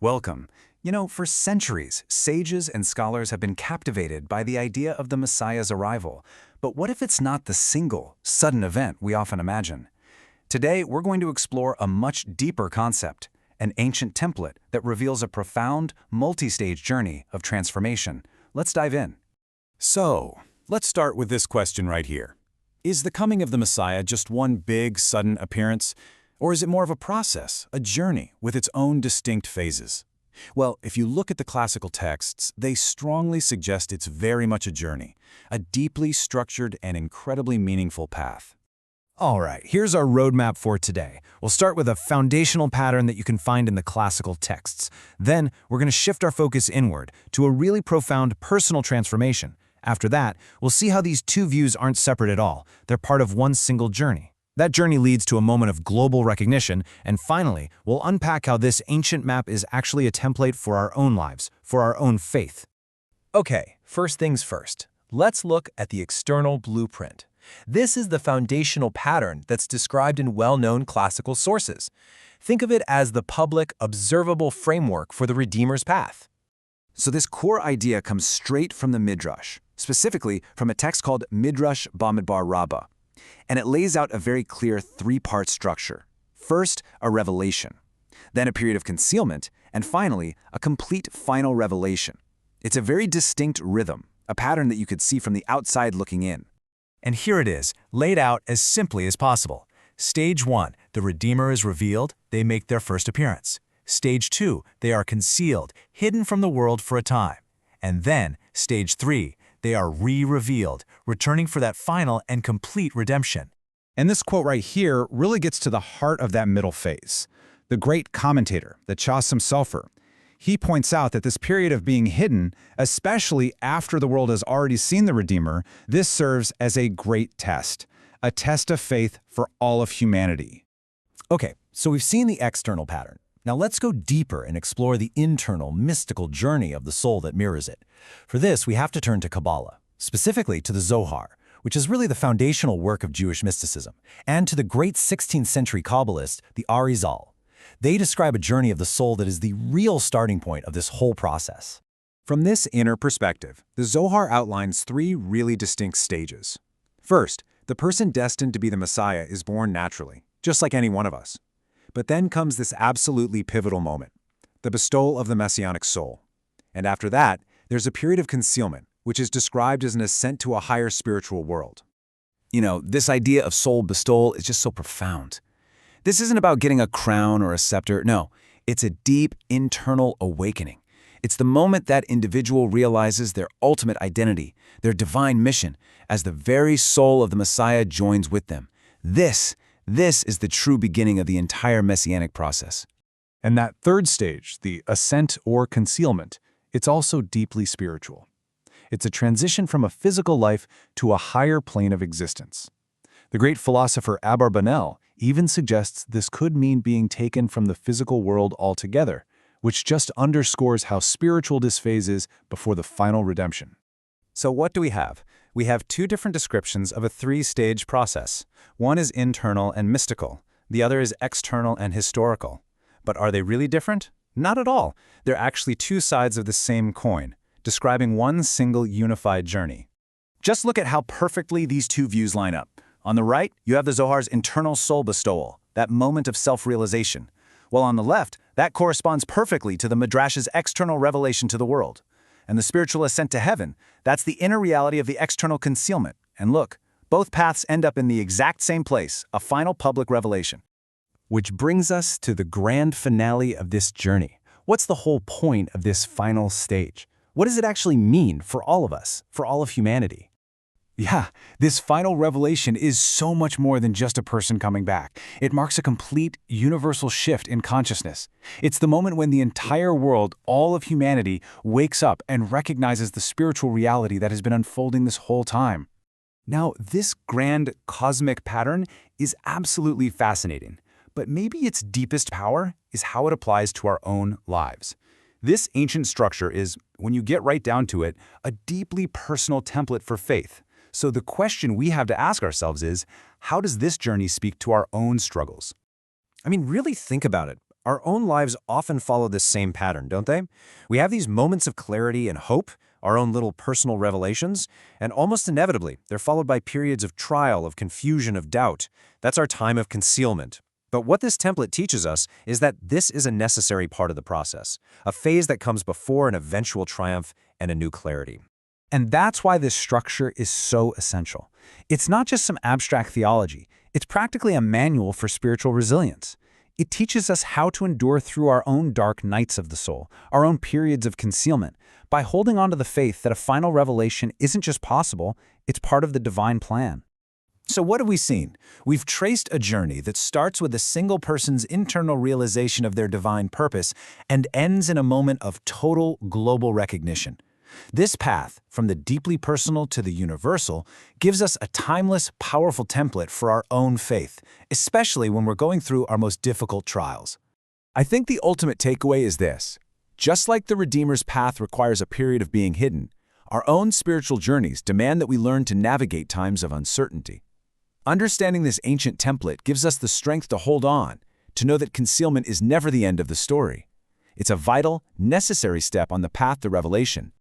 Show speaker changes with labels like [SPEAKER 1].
[SPEAKER 1] Welcome. For centuries, sages and scholars have been captivated by the idea of the Messiah's arrival. But what if it's not the single, sudden event we often imagine? Today, we're going to explore a much deeper concept, an ancient template that reveals a profound, multi-stage journey of transformation. Let's dive in.
[SPEAKER 2] So, let's start with this question right here. Is the coming of the Messiah just one big, sudden appearance? Or is it more of a process, a journey, with its own distinct phases? Well, if you look at the classical texts, they strongly suggest it's very much a journey, a deeply structured and incredibly meaningful path.
[SPEAKER 3] All right, here's our roadmap for today. We'll start with a foundational pattern that you can find in the classical texts. Then, we're going to shift our focus inward to a really profound personal transformation. After that, we'll see how these two views aren't separate at all. They're part of one single journey. That journey leads to a moment of global recognition, and finally, we'll unpack how this ancient map is actually a template for our own lives, for our own faith.
[SPEAKER 4] Okay, first things first. Let's look at the external blueprint. This is the foundational pattern that's described in well-known classical sources. Think of it as the public, observable framework for the Redeemer's path.
[SPEAKER 1] So this core idea comes straight from the Midrash, specifically from a text called Midrash Bamidbar Rabbah. And it lays out a very clear three-part structure. First, a revelation, then a period of concealment, and finally, a complete final revelation. It's a very distinct rhythm, a pattern that you could see from the outside looking in.
[SPEAKER 3] And here it is, laid out as simply as possible. Stage 1, the Redeemer is revealed, they make their first appearance. Stage 2, they are concealed, hidden from the world for a time. And then, Stage 3, they are re-revealed, returning for that final and complete redemption.
[SPEAKER 2] And this quote right here really gets to the heart of that middle phase. The great commentator, the Chasam Sofer, he points out that this period of being hidden, especially after the world has already seen the Redeemer, this serves as a great test, a test of faith for all of humanity.
[SPEAKER 3] Okay, so we've seen the external pattern. Now let's go deeper and explore the internal, mystical journey of the soul that mirrors it. For this, we have to turn to Kabbalah, specifically to the Zohar, which is really the foundational work of Jewish mysticism, and to the great 16th century Kabbalist, the RayEl. They describe a journey of the soul that is the real starting point of this whole process.
[SPEAKER 1] From this inner perspective, the Zohar outlines three really distinct stages. First, the person destined to be the Messiah is born naturally, just like any one of us. But then comes this absolutely pivotal moment, the bestowal of the messianic soul. And after that, there's a period of concealment, which is described as an ascent to a higher spiritual world.
[SPEAKER 2] This idea of soul bestowal is just so profound. This isn't about getting a crown or a scepter. No, it's a deep internal awakening. It's the moment that individual realizes their ultimate identity, their divine mission, as the very soul of the Messiah joins with them. This is the true beginning of the entire messianic process.
[SPEAKER 5] And that third stage, the ascent or concealment, it's also deeply spiritual. It's a transition from a physical life to a higher plane of existence. The great philosopher Abarbanel even suggests this could mean being taken from the physical world altogether, which just underscores how spiritual this phase is before the final redemption.
[SPEAKER 1] So what do we have? We have two different descriptions of a three-stage process. One is internal and mystical. The other is external and historical. But are they really different? Not at all. They're actually two sides of the same coin, describing one single unified journey. Just look at how perfectly these two views line up. On the right, you have the Zohar's internal soul bestowal, that moment of self-realization. While on the left, that corresponds perfectly to the Midrash's external revelation to the world. And the spiritual ascent to heaven, that's the inner reality of the external concealment. And look, both paths end up in the exact same place, a final public revelation.
[SPEAKER 3] Which brings us to the grand finale of this journey. What's the whole point of this final stage? What does it actually mean for all of us, for all of humanity?
[SPEAKER 2] Yeah, this final revelation is so much more than just a person coming back. It marks a complete, universal shift in consciousness. It's the moment when the entire world, all of humanity, wakes up and recognizes the spiritual reality that has been unfolding this whole time.
[SPEAKER 1] Now, this grand cosmic pattern is absolutely fascinating, but maybe its deepest power is how it applies to our own lives. This ancient structure is, when you get right down to it, a deeply personal template for faith. So the question we have to ask ourselves is, how does this journey speak to our own struggles?
[SPEAKER 3] I mean, really think about it. Our own lives often follow this same pattern, don't they? We have these moments of clarity and hope, our own little personal revelations, and almost inevitably, they're followed by periods of trial, of confusion, of doubt. That's our time of concealment. But what this template teaches us is that this is a necessary part of the process, a phase that comes before an eventual triumph and a new clarity.
[SPEAKER 2] And that's why this structure is so essential. It's not just some abstract theology. It's practically a manual for spiritual resilience. It teaches us how to endure through our own dark nights of the soul, our own periods of concealment, by holding on to the faith that a final revelation isn't just possible, it's part of the divine plan.
[SPEAKER 3] So what have we seen? We've traced a journey that starts with a single person's internal realization of their divine purpose and ends in a moment of total global recognition. This path, from the deeply personal to the universal, gives us a timeless, powerful template for our own faith, especially when we're going through our most difficult trials.
[SPEAKER 2] I think the ultimate takeaway is this. Just like the Redeemer's path requires a period of being hidden, our own spiritual journeys demand that we learn to navigate times of uncertainty. Understanding this ancient template gives us the strength to hold on, to know that concealment is never the end of the story. It's a vital, necessary step on the path to revelation,